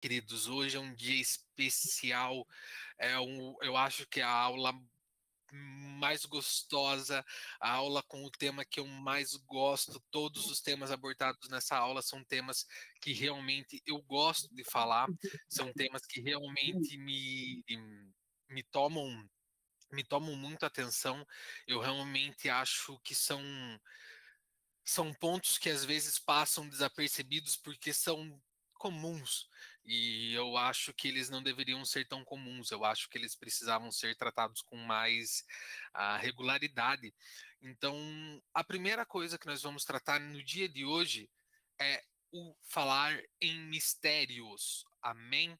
Queridos, hoje é um dia especial. Eu acho que é a aula mais gostosa, a aula com o tema que eu mais gosto. Todos os temas abordados nessa aula são temas que realmente eu gosto de falar, são temas que realmente me tomam, me tomam muita atenção. Eu realmente acho que são pontos que às vezes passam desapercebidos porque são comuns, e eu acho que eles não deveriam ser tão comuns. Eu acho que eles precisavam ser tratados com mais regularidade. Então, a primeira coisa que nós vamos tratar no dia de hoje é o falar em mistérios. Amém?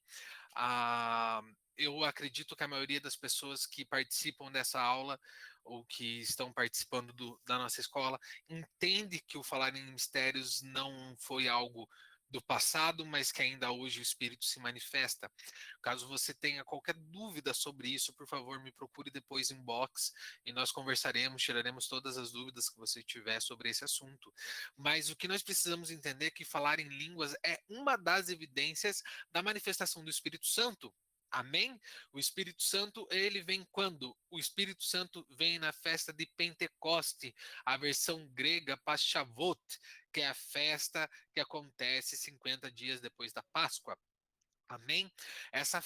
Ah, eu acredito que a maioria das pessoas que participam dessa aula ou que estão participando da nossa escola entende que o falar em mistérios não foi algo do passado, mas que ainda hoje o Espírito se manifesta. Caso você tenha qualquer dúvida sobre isso, por favor, me procure depois em box e nós conversaremos, tiraremos todas as dúvidas que você tiver sobre esse assunto. Mas o que nós precisamos entender é que falar em línguas é uma das evidências da manifestação do Espírito Santo. Amém? O Espírito Santo, ele vem quando? O Espírito Santo vem na festa de Pentecoste, a versão grega Paschavot, que é a festa que acontece 50 dias depois da Páscoa. Amém? Essa,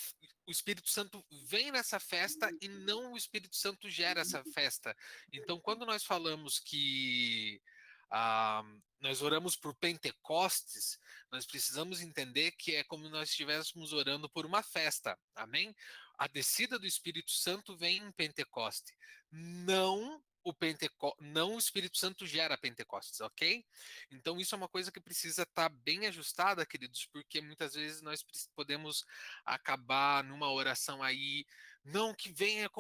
o Espírito Santo vem nessa festa e não o Espírito Santo gera essa festa. Então, quando nós falamos que ah, nós oramos por Pentecostes, nós precisamos entender que é como nós estivéssemos orando por uma festa. Amém? A descida do Espírito Santo vem em Pentecoste. Não o Espírito Santo gera Pentecostes, ok? Então, isso é uma coisa que precisa estar bem ajustada, queridos, porque muitas vezes nós podemos acabar numa oração aí, não que venha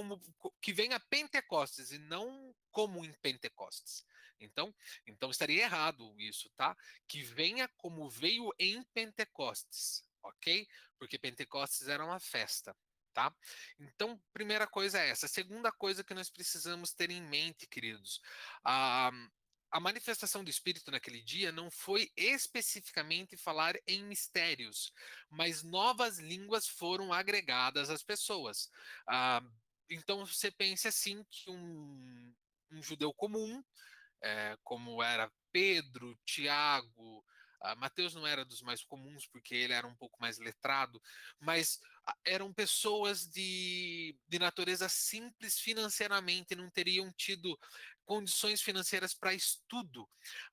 Pentecostes e não como em Pentecostes. Então, então estaria errado isso, tá? Que venha como veio em Pentecostes, ok? Porque Pentecostes era uma festa. Tá? Então, primeira coisa é essa. Segunda coisa que nós precisamos ter em mente, queridos, a, a manifestação do Espírito naquele dia não foi especificamente falar em mistérios, mas novas línguas foram agregadas às pessoas. Ah, então, você pense assim que um judeu comum, como era Pedro, Tiago, Mateus não era dos mais comuns porque ele era um pouco mais letrado, mas eram pessoas de natureza simples financeiramente, não teriam tido condições financeiras para estudo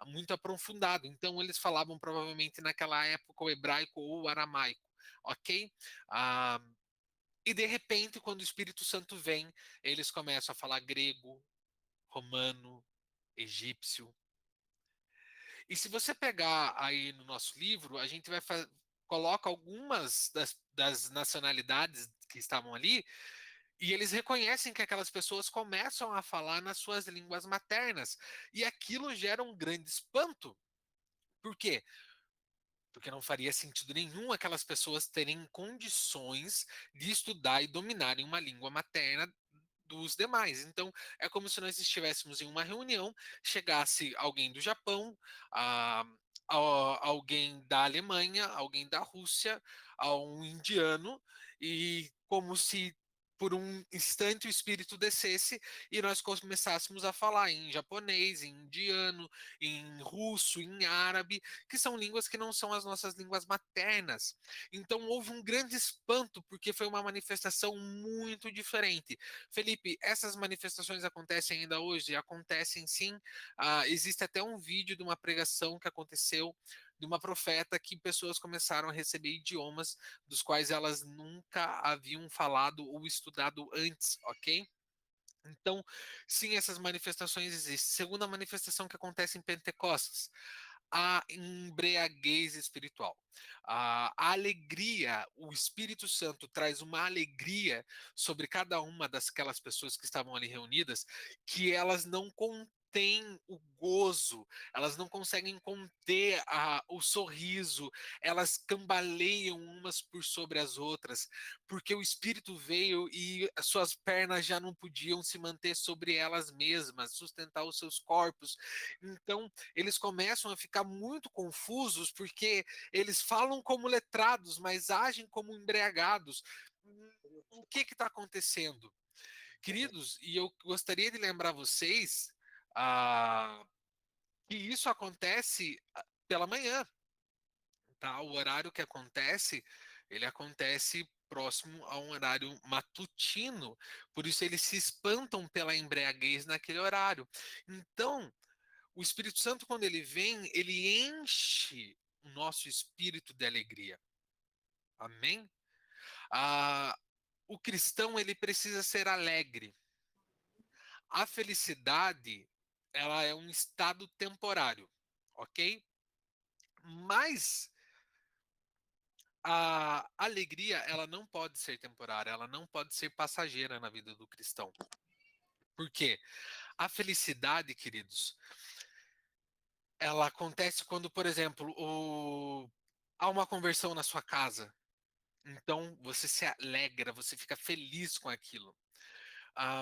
muito aprofundado. Então eles falavam provavelmente naquela época o hebraico ou o aramaico, ok? Ah, e de repente, quando o Espírito Santo vem, eles começam a falar grego, romano, egípcio. E se você pegar aí no nosso livro, a gente coloca algumas das nacionalidades que estavam ali, e eles reconhecem que aquelas pessoas começam a falar nas suas línguas maternas. E aquilo gera um grande espanto. Por quê? Porque não faria sentido nenhum aquelas pessoas terem condições de estudar e dominarem uma língua materna dos demais. Então, é como se nós estivéssemos em uma reunião, chegasse alguém do Japão, a, alguém da Alemanha, alguém da Rússia, a um indiano, e como se por um instante o espírito descesse e nós começássemos a falar em japonês, em indiano, em russo, em árabe, que são línguas que não são as nossas línguas maternas. Então houve um grande espanto, porque foi uma manifestação muito diferente. Felipe, essas manifestações acontecem ainda hoje? Acontecem sim. Existe até um vídeo de uma pregação que aconteceu de uma profeta que pessoas começaram a receber idiomas dos quais elas nunca haviam falado ou estudado antes, ok? Então, sim, essas manifestações existem. Segunda manifestação que acontece em Pentecostes, a embriaguez espiritual. A alegria, o Espírito Santo traz uma alegria sobre cada uma daquelas pessoas que estavam ali reunidas, que elas não têm o gozo, elas não conseguem conter o sorriso, elas cambaleiam umas por sobre as outras, porque o Espírito veio e as suas pernas já não podiam se manter sobre elas mesmas, sustentar os seus corpos. Então, eles começam a ficar muito confusos, porque eles falam como letrados, mas agem como embriagados. O que está acontecendo? Queridos, e eu gostaria de lembrar vocês ah, que isso acontece pela manhã, tá? O horário que acontece, ele acontece próximo a um horário matutino, por isso eles se espantam pela embriaguez naquele horário. Então, o Espírito Santo, quando ele vem, ele enche o nosso espírito de alegria. Amém? Ah, o cristão, ele precisa ser alegre. A felicidade, ela é um estado temporário, ok? Mas a alegria, ela não pode ser temporária, ela não pode ser passageira na vida do cristão. Por quê? A felicidade, queridos, ela acontece quando, por exemplo, há uma conversão na sua casa. Então, você se alegra, você fica feliz com aquilo.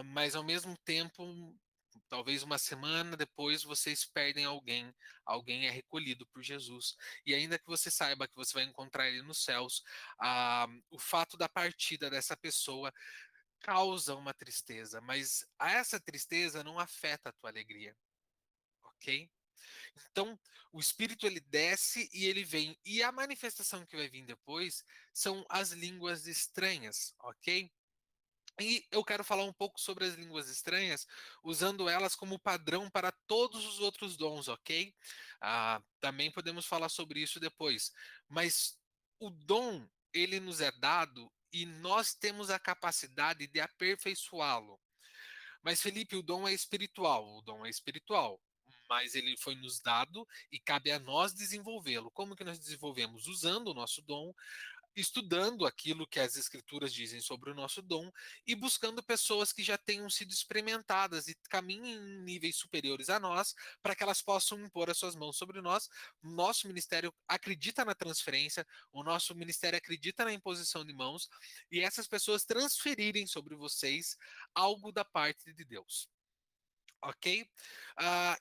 Mas, ao mesmo tempo, talvez uma semana depois vocês perdem alguém, alguém é recolhido por Jesus. E ainda que você saiba que você vai encontrar ele nos céus, o fato da partida dessa pessoa causa uma tristeza, mas essa tristeza não afeta a tua alegria, ok? Então, o Espírito ele desce e ele vem. E a manifestação que vai vir depois são as línguas estranhas, ok? E eu quero falar um pouco sobre as línguas estranhas, usando elas como padrão para todos os outros dons, ok? Também podemos falar sobre isso depois. Mas o dom, ele nos é dado e nós temos a capacidade de aperfeiçoá-lo. Mas, Felipe, o dom é espiritual. O dom é espiritual. Mas ele foi nos dado e cabe a nós desenvolvê-lo. Como que nós desenvolvemos? Usando o nosso dom, estudando aquilo que as escrituras dizem sobre o nosso dom e buscando pessoas que já tenham sido experimentadas e caminhem em níveis superiores a nós, para que elas possam impor as suas mãos sobre nós. Nosso ministério acredita na transferência, o nosso ministério acredita na imposição de mãos, e essas pessoas transferirem sobre vocês algo da parte de Deus. Ok?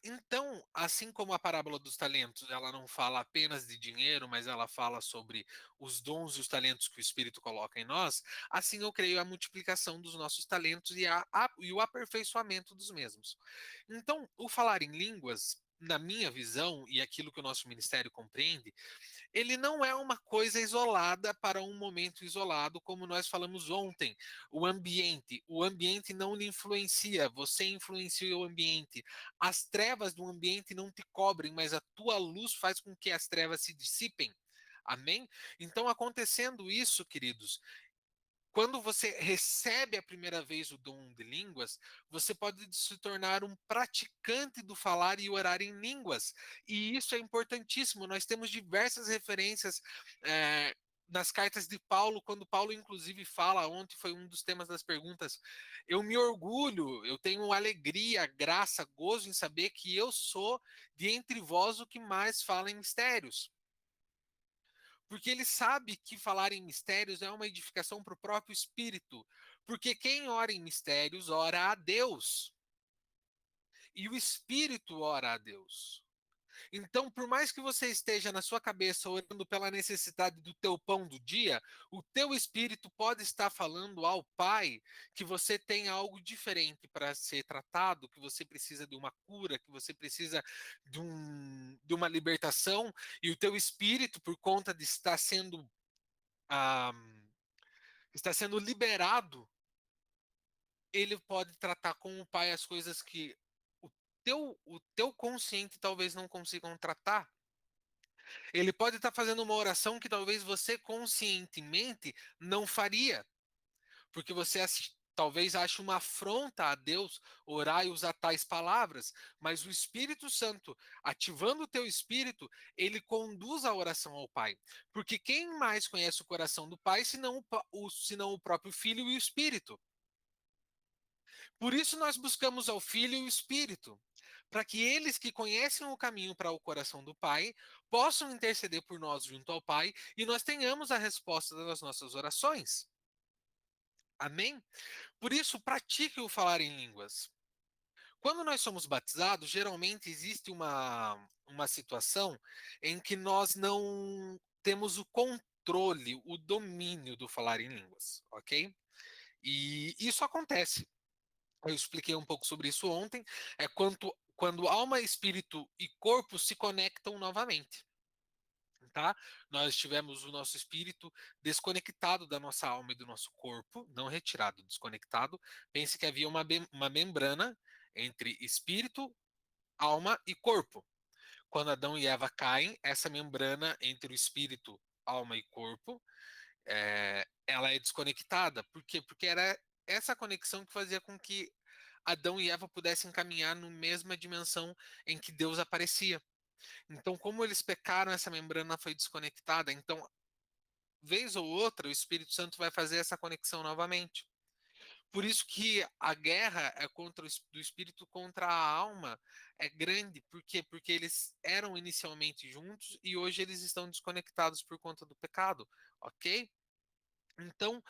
Então, assim como a parábola dos talentos, ela não fala apenas de dinheiro, mas ela fala sobre os dons e os talentos que o Espírito coloca em nós, assim eu creio a multiplicação dos nossos talentos e o aperfeiçoamento dos mesmos. Então, o falar em línguas, na minha visão, e aquilo que o nosso ministério compreende, ele não é uma coisa isolada para um momento isolado, como nós falamos ontem. O ambiente não lhe influencia, você influencia o ambiente. As trevas do ambiente não te cobrem, mas a tua luz faz com que as trevas se dissipem. Amém? Então, acontecendo isso, queridos, quando você recebe a primeira vez o dom de línguas, você pode se tornar um praticante do falar e orar em línguas. E isso é importantíssimo. Nós temos diversas referências nas cartas de Paulo, quando Paulo, inclusive, fala, ontem foi um dos temas das perguntas, eu me orgulho, eu tenho alegria, graça, gozo em saber que eu sou de entre vós o que mais fala em mistérios. Porque ele sabe que falar em mistérios é uma edificação para o próprio espírito. Porque quem ora em mistérios ora a Deus. E o espírito ora a Deus. Então, por mais que você esteja na sua cabeça orando pela necessidade do teu pão do dia, o teu espírito pode estar falando ao Pai que você tem algo diferente para ser tratado, que você precisa de uma cura, que você precisa de uma libertação, e o teu espírito, por conta de estar ah, está sendo liberado, ele pode tratar com o Pai as coisas que o teu consciente talvez não consigam tratar. Ele pode estar fazendo uma oração que talvez você conscientemente não faria, porque você talvez ache uma afronta a Deus orar e usar tais palavras, mas o Espírito Santo, ativando o teu espírito, ele conduz a oração ao Pai. Porque quem mais conhece o coração do Pai senão o próprio Filho e o Espírito? Por isso nós buscamos ao Filho e o Espírito, para que eles que conhecem o caminho para o coração do Pai possam interceder por nós junto ao Pai e nós tenhamos a resposta das nossas orações. Amém? Por isso, pratique o falar em línguas. Quando nós somos batizados, geralmente existe uma situação em que nós não temos o controle, o domínio do falar em línguas, ok? E isso acontece. Eu expliquei um pouco sobre isso ontem. É quando alma, espírito e corpo se conectam novamente. Tá? Nós tivemos o nosso espírito desconectado da nossa alma e do nosso corpo, não retirado, desconectado. Pense que havia uma membrana entre espírito, alma e corpo. Quando Adão e Eva caem, essa membrana entre o espírito, alma e corpo, ela é desconectada. Por quê? Porque era essa conexão que fazia com que Adão e Eva pudessem caminhar na mesma dimensão em que Deus aparecia. Então, como eles pecaram, essa membrana foi desconectada. Então, vez ou outra, o Espírito Santo vai fazer essa conexão novamente. Por isso que a guerra é do espírito contra a alma é grande. Por quê? Porque eles eram inicialmente juntos e hoje eles estão desconectados por conta do pecado, ok? Então,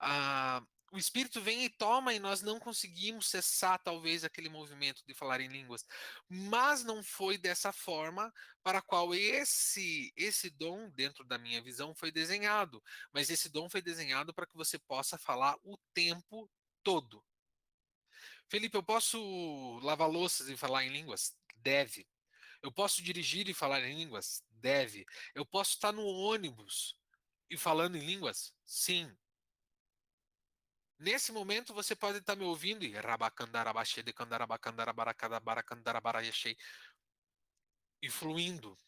ah, o Espírito vem e toma e nós não conseguimos cessar talvez aquele movimento de falar em línguas, mas não foi dessa forma para a qual esse dom, dentro da minha visão, foi desenhado. Mas esse dom foi desenhado para que você possa falar o tempo todo. Felipe, eu posso lavar louças e falar em línguas? Deve. Eu posso dirigir e falar em línguas? Deve. Eu posso estar no ônibus e falando em línguas? Sim. Nesse momento você pode estar me ouvindo e e fluindo.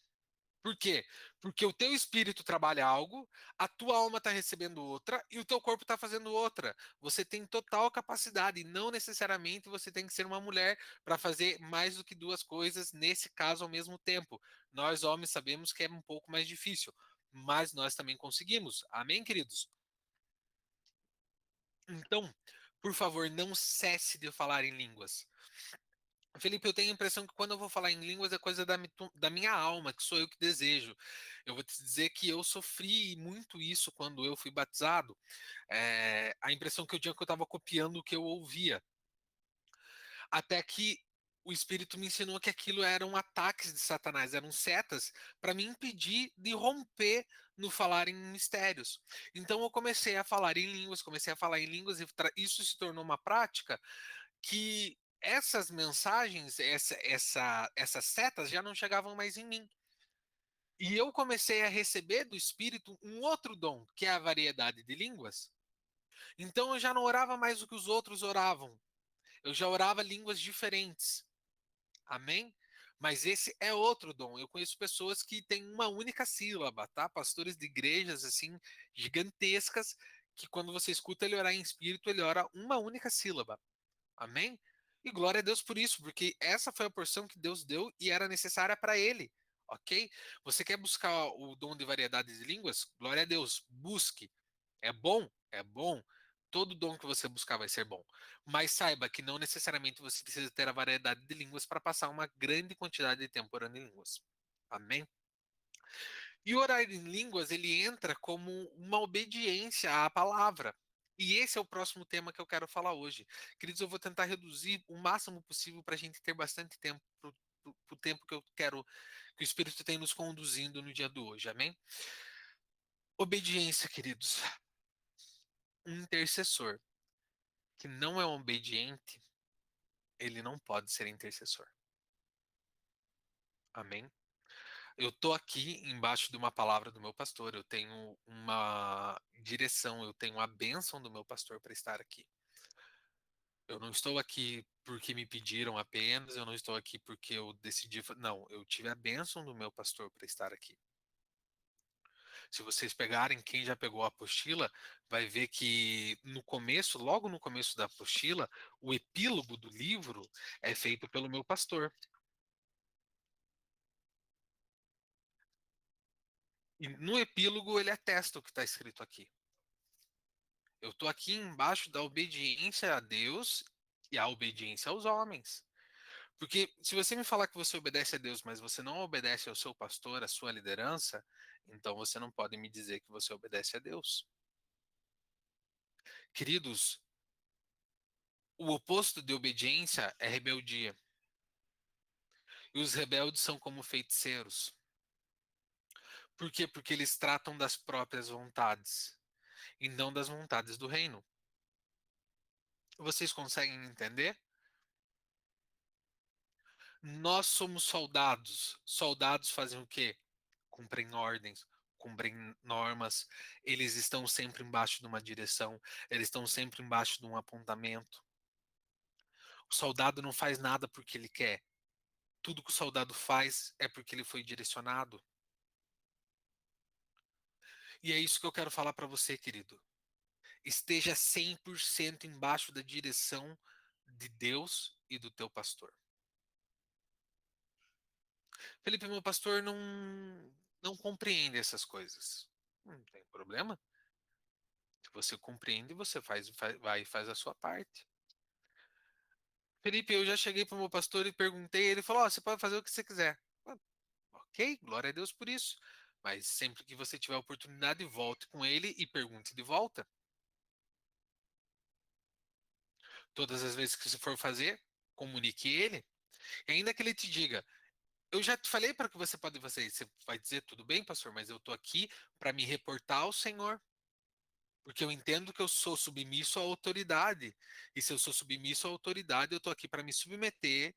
Por quê? Porque o teu espírito trabalha algo, a tua alma está recebendo outra e o teu corpo está fazendo outra. Você tem total capacidade, e não necessariamente você tem que ser uma mulher para fazer mais do que duas coisas, nesse caso, ao mesmo tempo. Nós, homens, sabemos que é um pouco mais difícil, mas nós também conseguimos. Amém, queridos? Então, por favor, não cesse de falar em línguas. Felipe, eu tenho a impressão que quando eu vou falar em línguas é coisa da minha alma, que sou eu que desejo. Eu vou te dizer que eu sofri muito isso quando eu fui batizado. A impressão que eu tinha que eu estava copiando o que eu ouvia. Até que o Espírito me ensinou que aquilo eram ataques de Satanás, eram setas para me impedir de romper no falar em mistérios. Então eu comecei a falar em línguas, comecei a falar em línguas e isso se tornou uma prática que essas mensagens, essas setas já não chegavam mais em mim. E eu comecei a receber do Espírito um outro dom, que é a variedade de línguas. Então eu já não orava mais o que os outros oravam. Eu já orava línguas diferentes. Amém? Mas esse é outro dom. Eu conheço pessoas que têm uma única sílaba, tá? Pastores de igrejas assim gigantescas que quando você escuta ele orar em espírito, ele ora uma única sílaba. Amém? E glória a Deus por isso, porque essa foi a porção que Deus deu e era necessária para ele. Ok? Você quer buscar o dom de variedade de línguas? Glória a Deus, busque. É bom? É bom. Todo dom que você buscar vai ser bom. Mas saiba que não necessariamente você precisa ter a variedade de línguas para passar uma grande quantidade de tempo orando em línguas. Amém? E orar em línguas, ele entra como uma obediência à palavra. E esse é o próximo tema que eu quero falar hoje. Queridos, eu vou tentar reduzir o máximo possível para a gente ter bastante tempo para o tempo que eu quero que o Espírito tem nos conduzindo no dia de hoje. Amém? Obediência, queridos. Um intercessor que não é obediente, ele não pode ser intercessor. Amém? Eu estou aqui embaixo de uma palavra do meu pastor, eu tenho uma direção, eu tenho a bênção do meu pastor para estar aqui. Eu não estou aqui porque me pediram apenas, eu não estou aqui porque eu decidi. Não, eu tive a bênção do meu pastor para estar aqui. Se vocês pegarem, quem já pegou a apostila, vai ver que no começo, logo no começo da apostila, o epílogo do livro é feito pelo meu pastor. E no epílogo ele atesta o que está escrito aqui. Eu estou aqui embaixo da obediência a Deus e a obediência aos homens. Porque se você me falar que você obedece a Deus, mas você não obedece ao seu pastor, à sua liderança, então você não pode me dizer que você obedece a Deus. Queridos, o oposto de obediência é rebeldia. E os rebeldes são como feiticeiros. Por quê? Porque eles tratam das próprias vontades e não das vontades do reino. Vocês conseguem entender? Nós somos soldados. Soldados fazem o quê? Cumprem ordens, cumprem normas. Eles estão sempre embaixo de uma direção. Eles estão sempre embaixo de um apontamento. O soldado não faz nada porque ele quer. Tudo que o soldado faz é porque ele foi direcionado. E é isso que eu quero falar para você, querido. Esteja 100% embaixo da direção de Deus e do teu pastor. Felipe, meu pastor não compreende essas coisas. Não tem problema. Se você compreende, você vai e faz a sua parte. Felipe, eu já cheguei para o meu pastor e perguntei, ele falou: "Ó, você pode fazer o que você quiser." Ah, ok, glória a Deus por isso. Mas sempre que você tiver a oportunidade, volte com ele e pergunte de volta. Todas as vezes que você for fazer, comunique ele. E ainda que ele te diga: "Eu já te falei para que você pode fazer." Você vai dizer: "Tudo bem, pastor, mas eu estou aqui para me reportar ao Senhor. Porque eu entendo que eu sou submisso à autoridade. E se eu sou submisso à autoridade, eu estou aqui para me submeter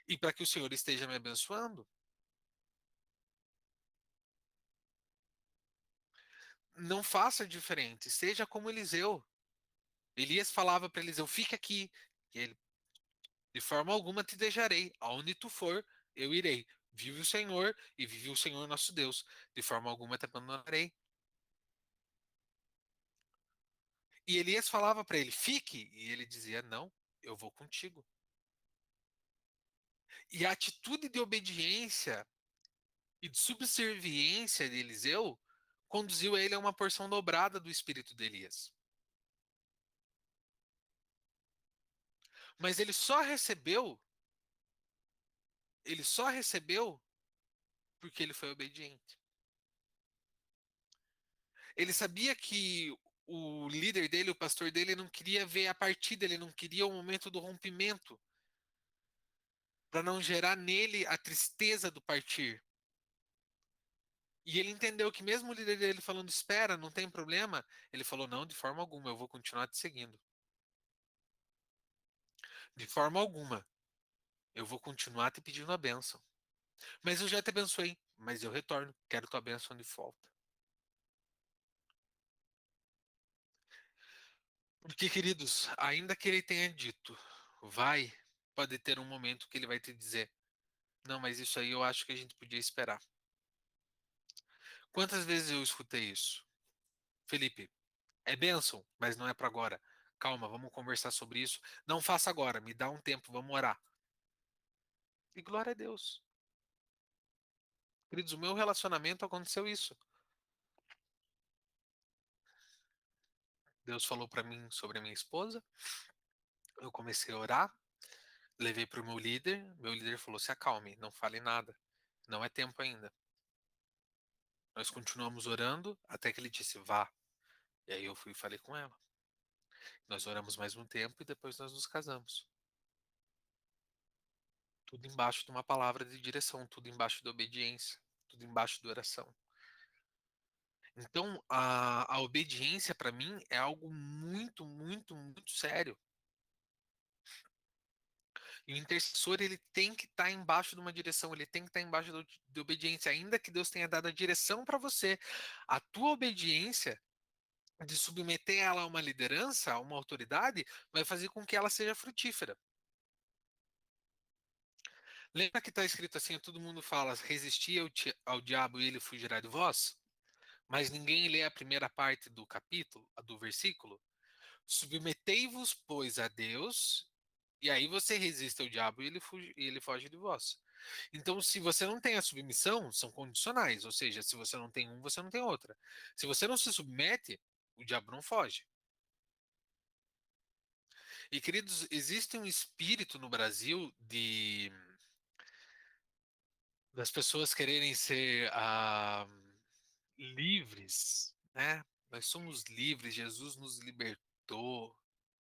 e para que o Senhor esteja me abençoando." Não faça diferente. Seja como Eliseu. Elias falava para Eliseu: "Fica aqui." E ele: "De forma alguma te deixarei. Aonde tu for, eu irei. Vive o Senhor e vive o Senhor nosso Deus. De forma alguma te abandonarei." E Elias falava para ele: "Fique." E ele dizia: "Não, eu vou contigo." E a atitude de obediência e de subserviência de Eliseu conduziu ele a uma porção dobrada do espírito de Elias. Mas ele só recebeu porque ele foi obediente. Ele sabia que o líder dele, o pastor dele, não queria ver a partida, ele não queria o momento do rompimento, para não gerar nele a tristeza do partir. E ele entendeu que mesmo o líder dele falando: "Espera, não tem problema", ele falou: "Não, de forma alguma, eu vou continuar te seguindo. De forma alguma, eu vou continuar te pedindo a bênção. Mas eu já te abençoei, mas eu retorno, quero tua bênção de volta." Porque, queridos, ainda que ele tenha dito: "Vai", pode ter um momento que ele vai te dizer: "Não, mas isso aí eu acho que a gente podia esperar." Quantas vezes eu escutei isso? "Felipe, é bênção, mas não é para agora. Calma, vamos conversar sobre isso. Não faça agora, me dá um tempo, vamos orar." E glória a Deus. Queridos, o meu relacionamento aconteceu isso. Deus falou para mim sobre a minha esposa, eu comecei a orar, levei para o meu líder falou: "Se acalme, não fale nada, não é tempo ainda." Nós continuamos orando até que ele disse: "Vá." E aí eu fui e falei com ela. Nós oramos mais um tempo e depois nós nos casamos. Tudo embaixo de uma palavra de direção, tudo embaixo da obediência, tudo embaixo da oração. Então, a obediência para mim é algo muito, muito, muito sério. E o intercessor, ele tem que estar embaixo de uma direção, ele tem que estar embaixo de obediência, ainda que Deus tenha dado a direção para você. A tua obediência de submeter ela a uma liderança, a uma autoridade, vai fazer com que ela seja frutífera. Lembra que está escrito assim: todo mundo fala, resistir ao diabo e ele fugirá de vós? Mas ninguém lê a primeira parte do capítulo, do versículo. Submetei-vos, pois, a Deus, e aí você resiste ao diabo e ele foge de vós. Então, se você não tem a submissão, são condicionais, ou seja, se você não tem um, você não tem outra. Se você não se submete, o diabo não foge. E, queridos, existe um espírito no Brasil de das pessoas quererem ser livres, né? Nós somos livres, Jesus nos libertou,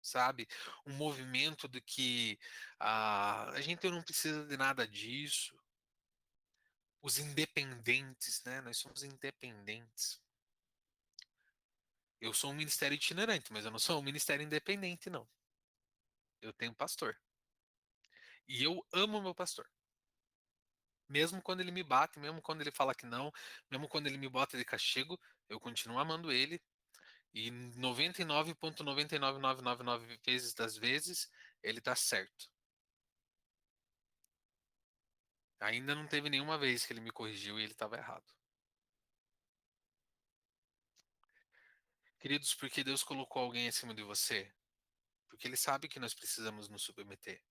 sabe? Um movimento de que a gente não precisa de nada disso. Os independentes, né? Nós somos independentes. Eu sou um ministério itinerante, mas eu não sou um ministério independente, não. Eu tenho pastor. E eu amo meu pastor. Mesmo quando ele me bate, mesmo quando ele fala que não, mesmo quando ele me bota de castigo, eu continuo amando ele. E 99,99999 vezes das vezes, ele tá certo. Ainda não teve nenhuma vez que ele me corrigiu e ele estava errado. Queridos, porque Deus colocou alguém acima de você? Porque ele sabe que nós precisamos nos submeter.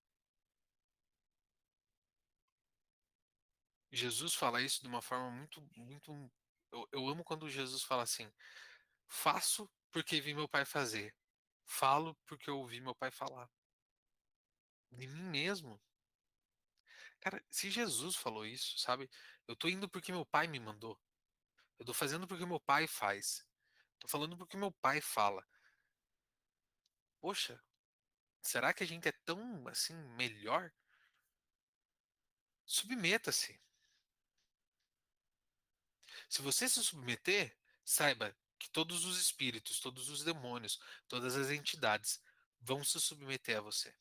Jesus fala isso de uma forma muito. Eu amo quando Jesus fala assim: faço porque vi meu pai fazer. Falo porque eu ouvi meu pai falar. De mim mesmo. Cara, se Jesus falou isso, sabe? Eu tô indo porque meu pai me mandou. Eu tô fazendo porque meu pai faz. Tô falando porque meu pai fala. Poxa, será que a gente é tão assim melhor? Submeta-se. Se você se submeter, saiba que todos os espíritos, todos os demônios, todas as entidades vão se submeter a você.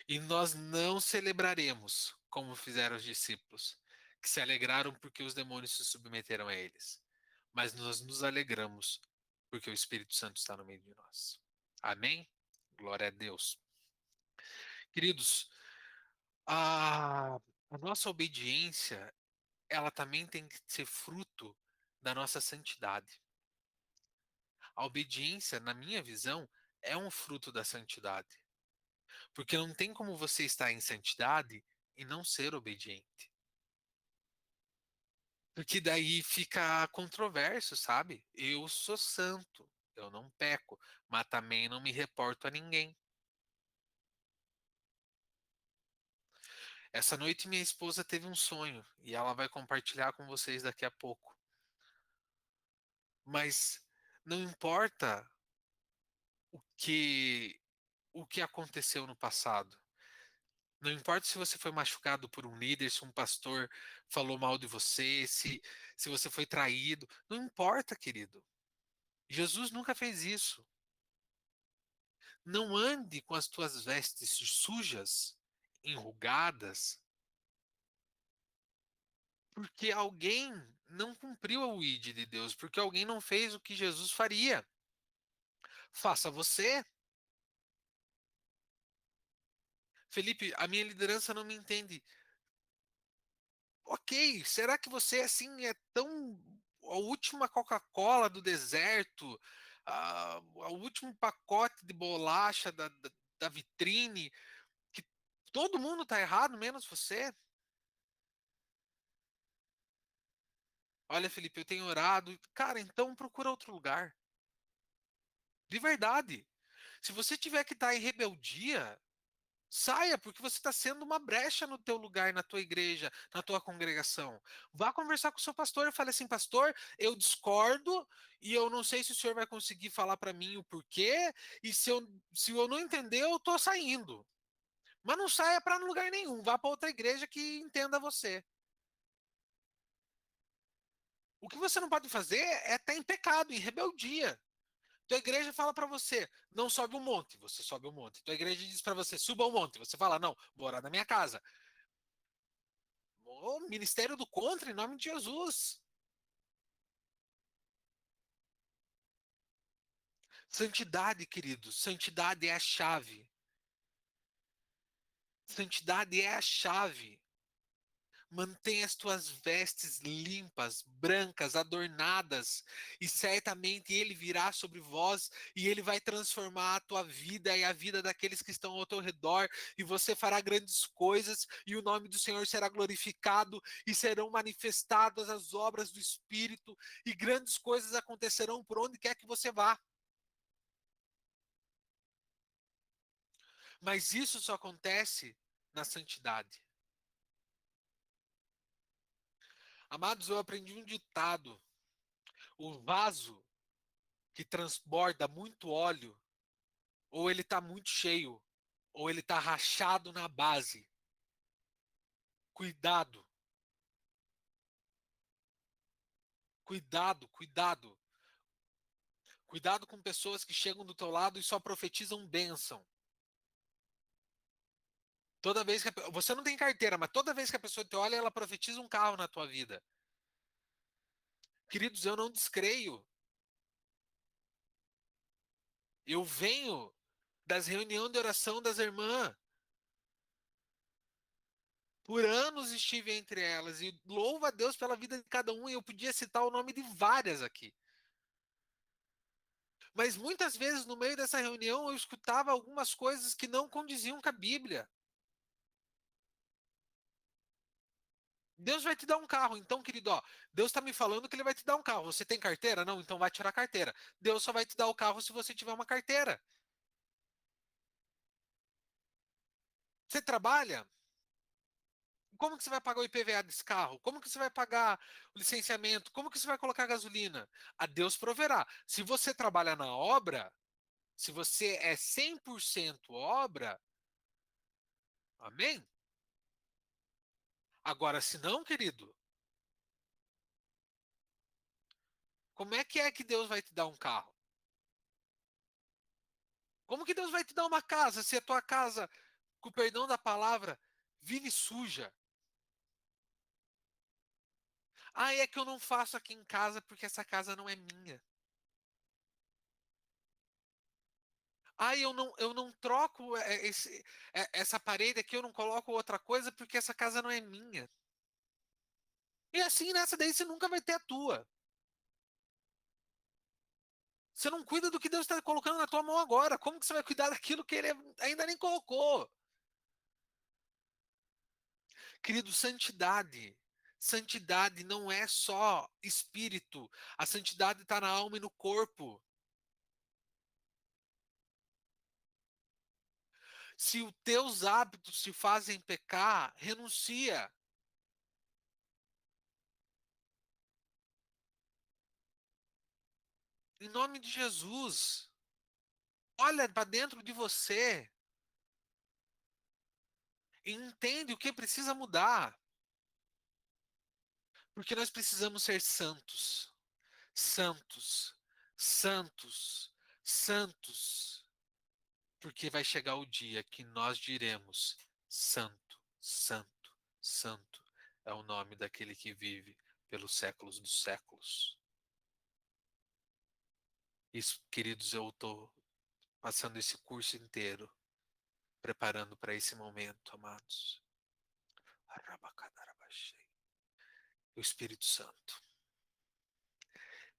E nós não celebraremos como fizeram os discípulos, que se alegraram porque os demônios se submeteram a eles. Mas nós nos alegramos porque o Espírito Santo está no meio de nós. Amém? Glória a Deus. Queridos, a nossa obediência, ela também tem que ser fruto da nossa santidade. A obediência, na minha visão, é um fruto da santidade. Porque não tem como você estar em santidade e não ser obediente. Porque daí fica controverso, sabe? Eu sou santo, eu não peco, mas também não me reporto a ninguém. Essa noite minha esposa teve um sonho e ela vai compartilhar com vocês daqui a pouco. Mas não importa que o que aconteceu no passado. Não importa se você foi machucado por um líder, se um pastor falou mal de você, se você foi traído. Não importa, querido. Jesus nunca fez isso. Não ande com as tuas vestes sujas, enrugadas, porque alguém não cumpriu a ID de Deus, porque alguém não fez o que Jesus faria. Faça você. Felipe, a minha liderança não me entende. Ok, será que você assim é tão a última Coca-Cola do deserto, o último pacote de bolacha da vitrine, que todo mundo tá errado, menos você? Olha, Felipe, eu tenho orado. Cara, então procura outro lugar. De verdade. Se você tiver que estar em rebeldia, saia, porque você está sendo uma brecha no teu lugar, na tua igreja, na tua congregação. Vá conversar com o seu pastor e fale assim, pastor, eu discordo e eu não sei se o senhor vai conseguir falar para mim o porquê, e se eu não entender, eu tô saindo. Mas não saia para lugar nenhum, vá para outra igreja que entenda você. O que você não pode fazer é estar em pecado, em rebeldia. Tua igreja fala para você, não sobe o monte, você sobe o monte. Tua igreja diz para você, suba o monte, você fala, não, vou orar na minha casa. O ministério do contra, em nome de Jesus. Santidade, queridos, santidade é a chave. Santidade é a chave. Mantenha as tuas vestes limpas, brancas, adornadas, e certamente ele virá sobre vós e ele vai transformar a tua vida e a vida daqueles que estão ao teu redor, e você fará grandes coisas, e o nome do Senhor será glorificado, e serão manifestadas as obras do Espírito, e grandes coisas acontecerão por onde quer que você vá. Mas isso só acontece na santidade. Amados, eu aprendi um ditado: o vaso que transborda muito óleo, ou ele está muito cheio, ou ele está rachado na base. Cuidado, cuidado, cuidado. Cuidado com pessoas que chegam do teu lado e só profetizam bênção. Toda vez que você não tem carteira, mas toda vez que a pessoa te olha, ela profetiza um carro na tua vida. Queridos, eu não descreio. Eu venho das reuniões de oração das irmãs. Por anos estive entre elas e louvo a Deus pela vida de cada um. E eu podia citar o nome de várias aqui. Mas muitas vezes no meio dessa reunião eu escutava algumas coisas que não condiziam com a Bíblia. Deus vai te dar um carro, então, querido, ó, Deus está me falando que ele vai te dar um carro. Você tem carteira? Não, então vai tirar a carteira. Deus só vai te dar o carro se você tiver uma carteira. Você trabalha? Como que você vai pagar o IPVA desse carro? Como que você vai pagar o licenciamento? Como que você vai colocar gasolina? A Deus proverá. Se você trabalha na obra, se você é 100% obra, amém? Agora, se não, querido, como é que Deus vai te dar um carro? Como que Deus vai te dar uma casa se a tua casa, com o perdão da palavra, vive suja? Ah, é que eu não faço aqui em casa porque essa casa não é minha. Ah, eu não troco essa parede aqui, eu não coloco outra coisa porque essa casa não é minha. E assim, nessa daí você nunca vai ter a tua. Você não cuida do que Deus está colocando na tua mão agora. Como que você vai cuidar daquilo que ele ainda nem colocou? Querido, santidade. Santidade não é só espírito. A santidade está na alma e no corpo. Se os teus hábitos te fazem pecar, renuncia. Em nome de Jesus. Olha para dentro de você e entende o que precisa mudar. Porque nós precisamos ser santos. Santos. Santos. Santos. Porque vai chegar o dia que nós diremos: Santo, Santo, Santo é o nome daquele que vive pelos séculos dos séculos. Isso, queridos, eu estou passando esse curso inteiro preparando para esse momento, amados. O Espírito Santo.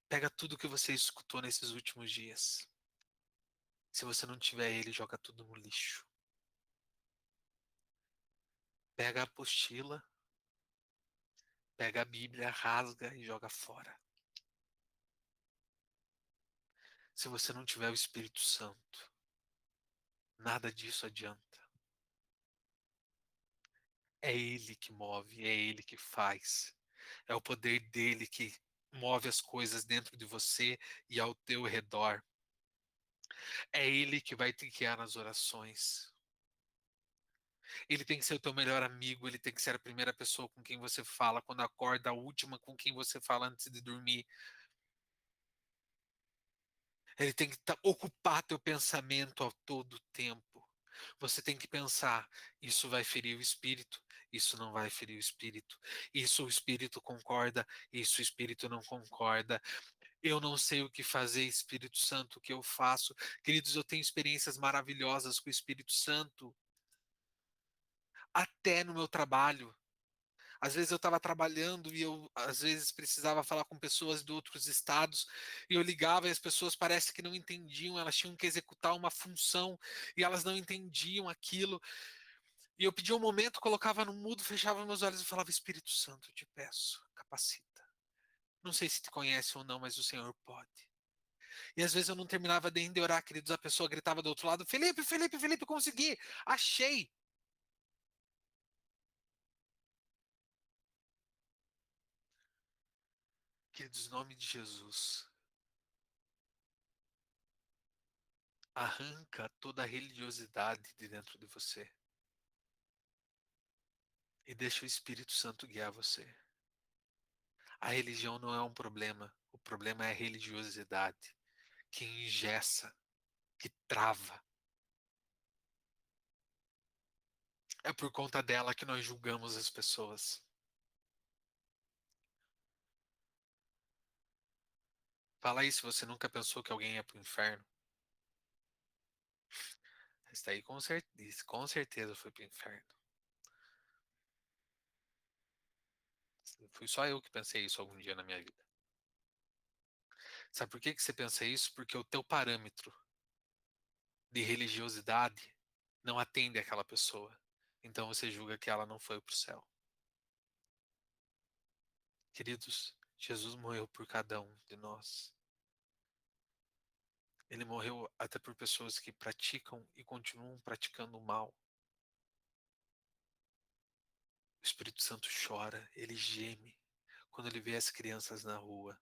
Pega tudo que você escutou nesses últimos dias. Se você não tiver ele, joga tudo no lixo. Pega a apostila, pega a Bíblia, rasga e joga fora. Se você não tiver o Espírito Santo, nada disso adianta. É ele que move, é ele que faz. É o poder dele que move as coisas dentro de você e ao teu redor. É ele que vai te guiar nas orações. Ele tem que ser o teu melhor amigo, ele tem que ser a primeira pessoa com quem você fala quando acorda, a última com quem você fala antes de dormir. Ele tem que ocupar teu pensamento a todo tempo. Você tem que pensar: isso vai ferir o espírito, isso não vai ferir o espírito. Isso o espírito concorda, isso o espírito não concorda. Eu não sei o que fazer, Espírito Santo, o que eu faço? Queridos, eu tenho experiências maravilhosas com o Espírito Santo, até no meu trabalho. Às vezes eu estava trabalhando e eu, às vezes, precisava falar com pessoas de outros estados e eu ligava e as pessoas parece que não entendiam, elas tinham que executar uma função e elas não entendiam aquilo. E eu pedia um momento, colocava no mudo, fechava meus olhos e falava: Espírito Santo, eu te peço, capacita. Não sei se te conhece ou não, mas o Senhor pode. E às vezes eu não terminava nem de orar, queridos, a pessoa gritava do outro lado: Felipe, Felipe, Felipe, consegui, achei. Queridos, em nome de Jesus, arranca toda a religiosidade de dentro de você e deixa o Espírito Santo guiar você. A religião não é um problema, o problema é a religiosidade que engessa, que trava. É por conta dela que nós julgamos as pessoas. Fala aí se você nunca pensou que alguém ia para o inferno. Isso daí com certeza foi para o inferno. Fui só eu que pensei isso algum dia na minha vida. Sabe por que que você pensa isso? Porque o teu parâmetro de religiosidade não atende àquela pessoa. Então você julga que ela não foi para o céu. Queridos, Jesus morreu por cada um de nós. Ele morreu até por pessoas que praticam e continuam praticando o mal. O Espírito Santo chora, ele geme quando ele vê as crianças na rua.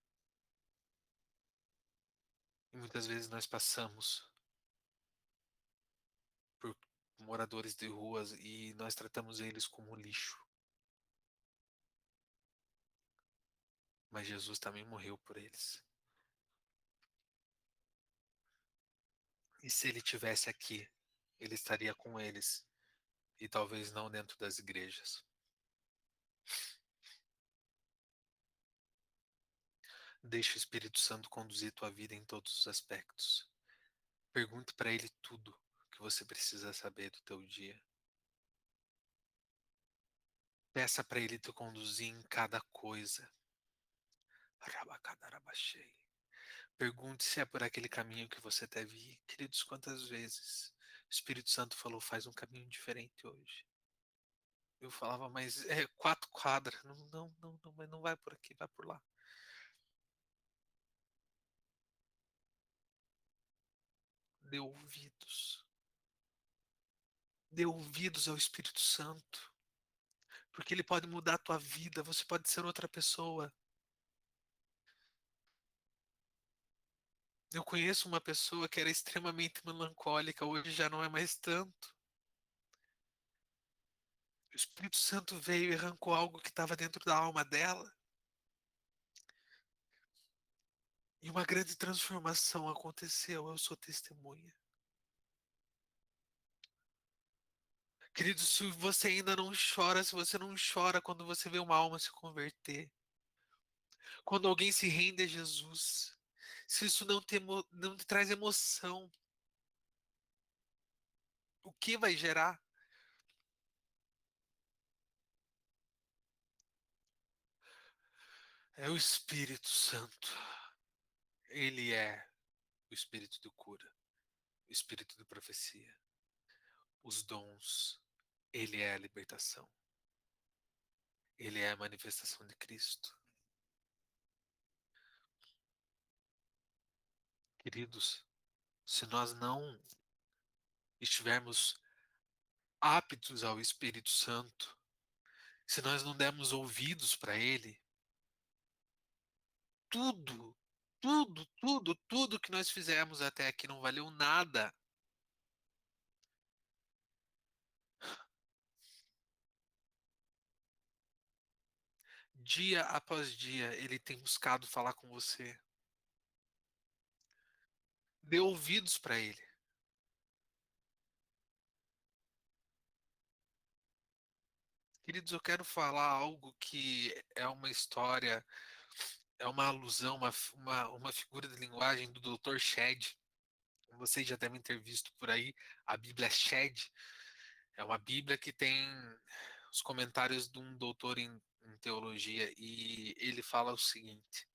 E muitas vezes nós passamos por moradores de ruas e nós tratamos eles como lixo. Mas Jesus também morreu por eles. E se ele tivesse aqui, ele estaria com eles e talvez não dentro das igrejas. Deixe o Espírito Santo conduzir tua vida em todos os aspectos. Pergunte para ele tudo que você precisa saber do teu dia. Peça para ele te conduzir em cada coisa. Rabacadarabachei. Pergunte se é por aquele caminho que você deve ir. Queridos, quantas vezes o Espírito Santo falou, faz um caminho diferente hoje. Eu falava, mas é 4 quadras. Não, não, não, não, mas não vai por aqui, vai por lá. Dê ouvidos. Dê ouvidos ao Espírito Santo. Porque ele pode mudar a tua vida. Você pode ser outra pessoa. Eu conheço uma pessoa que era extremamente melancólica, hoje já não é mais tanto. O Espírito Santo veio e arrancou algo que estava dentro da alma dela. E uma grande transformação aconteceu. Eu sou testemunha. Querido, se você ainda não chora, se você não chora quando você vê uma alma se converter, quando alguém se rende a Jesus, se isso não te traz emoção, o que vai gerar? É o Espírito Santo. Ele é o Espírito de cura, o Espírito de profecia, os dons. Ele é a libertação. Ele é a manifestação de Cristo. Queridos, se nós não estivermos aptos ao Espírito Santo, se nós não dermos ouvidos para Ele, tudo, tudo que nós fizemos até aqui não valeu nada. Dia após dia, Ele tem buscado falar com você. Dê ouvidos para Ele. Queridos, eu quero falar algo que é uma história, é uma alusão, uma figura de linguagem do Dr. Shedd. Vocês já devem ter visto por aí a Bíblia Shedd. É uma Bíblia que tem os comentários de um doutor em teologia e ele fala o seguinte: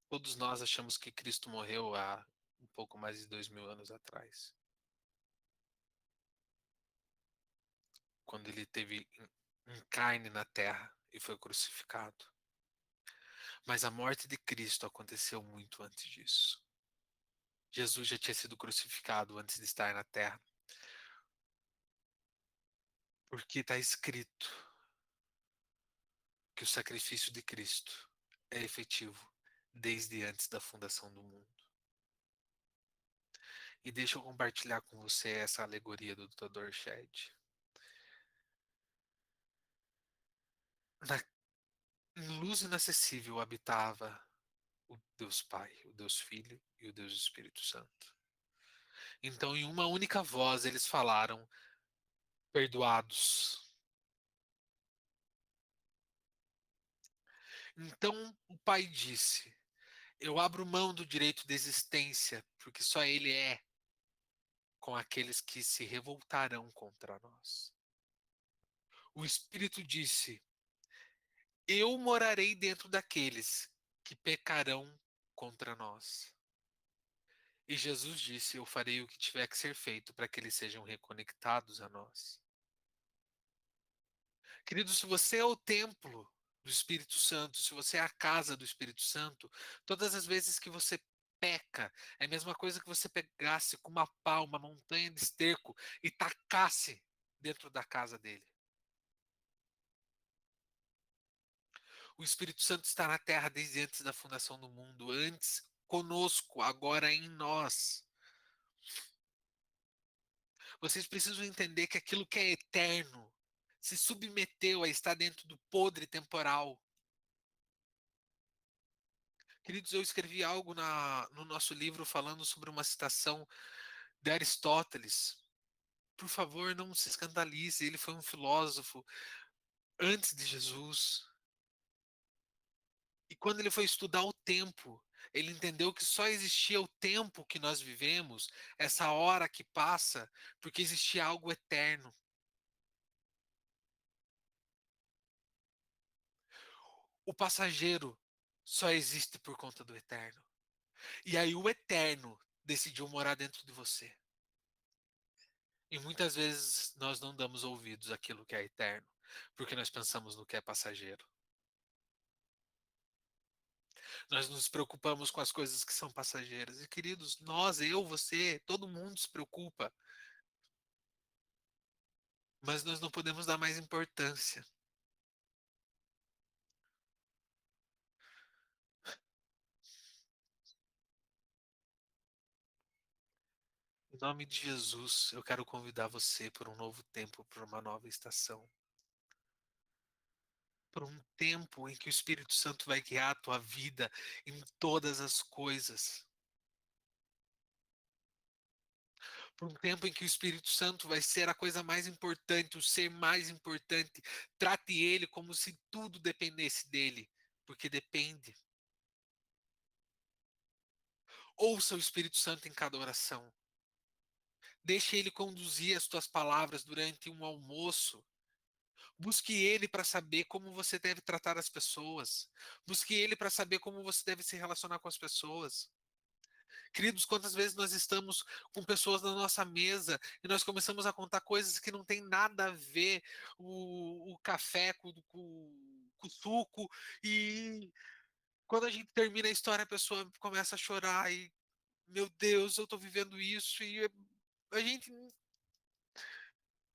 todos nós achamos que Cristo morreu há um pouco mais de 2000 anos atrás, quando ele teve em carne na terra e foi crucificado. Mas a morte de Cristo aconteceu muito antes disso. Jesus já tinha sido crucificado antes de estar na terra, porque está escrito que o sacrifício de Cristo é efetivo desde antes da fundação do mundo. E deixa eu compartilhar com você essa alegoria do Dr. Shedd. Na luz inacessível habitava o Deus Pai, o Deus Filho e o Deus Espírito Santo. Então, em uma única voz, eles falaram: perdoados. Então o Pai disse: eu abro mão do direito de existência, porque só Ele é, com aqueles que se revoltarão contra nós. O Espírito disse: eu morarei dentro daqueles que pecarão contra nós. E Jesus disse: eu farei o que tiver que ser feito para que eles sejam reconectados a nós. Querido, se você é o templo do Espírito Santo, se você é a casa do Espírito Santo, todas as vezes que você peca, é a mesma coisa que você pegasse com uma pá, uma montanha de esterco e tacasse dentro da casa dele. O Espírito Santo está na terra desde antes da fundação do mundo, antes conosco, agora em nós. Vocês precisam entender que aquilo que é eterno se submeteu a estar dentro do podre temporal. Queridos, eu escrevi algo no nosso livro falando sobre uma citação de Aristóteles. Por favor, não se escandalize, ele foi um filósofo antes de Jesus. E quando ele foi estudar o tempo, ele entendeu que só existia o tempo que nós vivemos, essa hora que passa, porque existia algo eterno. O passageiro só existe por conta do eterno. E aí o eterno decidiu morar dentro de você. E muitas vezes nós não damos ouvidos àquilo que é eterno, porque nós pensamos no que é passageiro. Nós nos preocupamos com as coisas que são passageiras. E queridos, nós, eu, você, todo mundo se preocupa. Mas nós não podemos dar mais importância. Em nome de Jesus, eu quero convidar você por um novo tempo, por uma nova estação. Por um tempo em que o Espírito Santo vai guiar a tua vida em todas as coisas. Por um tempo em que o Espírito Santo vai ser a coisa mais importante, o ser mais importante. Trate ele como se tudo dependesse dele, porque depende. Ouça o Espírito Santo em cada oração. Deixe ele conduzir as tuas palavras durante um almoço. Busque ele para saber como você deve tratar as pessoas. Busque ele para saber como você deve se relacionar com as pessoas. Queridos, quantas vezes nós estamos com pessoas na nossa mesa e nós começamos a contar coisas que não tem nada a ver, o café com o suco, e quando a gente termina a história, a pessoa começa a chorar e, meu Deus, eu estou vivendo isso, e a gente,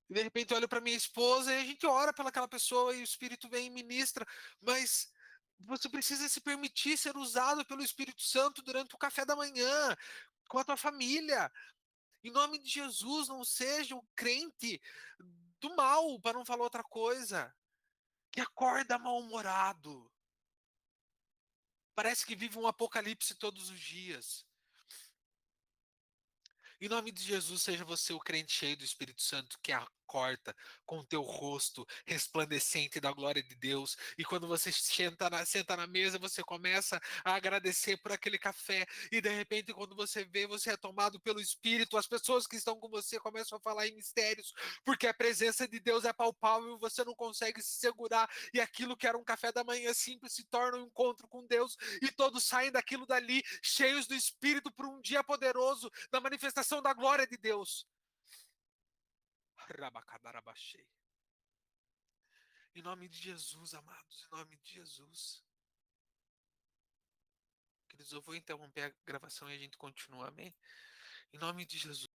de repente, olha para minha esposa e a gente ora pelaquela pessoa e o Espírito vem e ministra, mas você precisa se permitir ser usado pelo Espírito Santo durante o café da manhã, com a tua família. Em nome de Jesus, não seja o crente do mal, para não falar outra coisa, que acorda mal-humorado. Parece que vive um apocalipse todos os dias. Em nome de Jesus, seja você o crente cheio do Espírito Santo que acorda com o teu rosto resplandecente da glória de Deus. E quando você senta na mesa, você começa a agradecer por aquele café. E de repente, quando você vê, você é tomado pelo Espírito. As pessoas que estão com você começam a falar em mistérios, porque a presença de Deus é palpável e você não consegue se segurar. E aquilo que era um café da manhã simples se torna um encontro com Deus. E todos saem daquilo dali cheios do Espírito para um dia poderoso da manifestação da glória de Deus. Em nome de Jesus, amados, em nome de Jesus. Queridos, eu vou interromper a gravação e a gente continua, amém? Em nome de Jesus.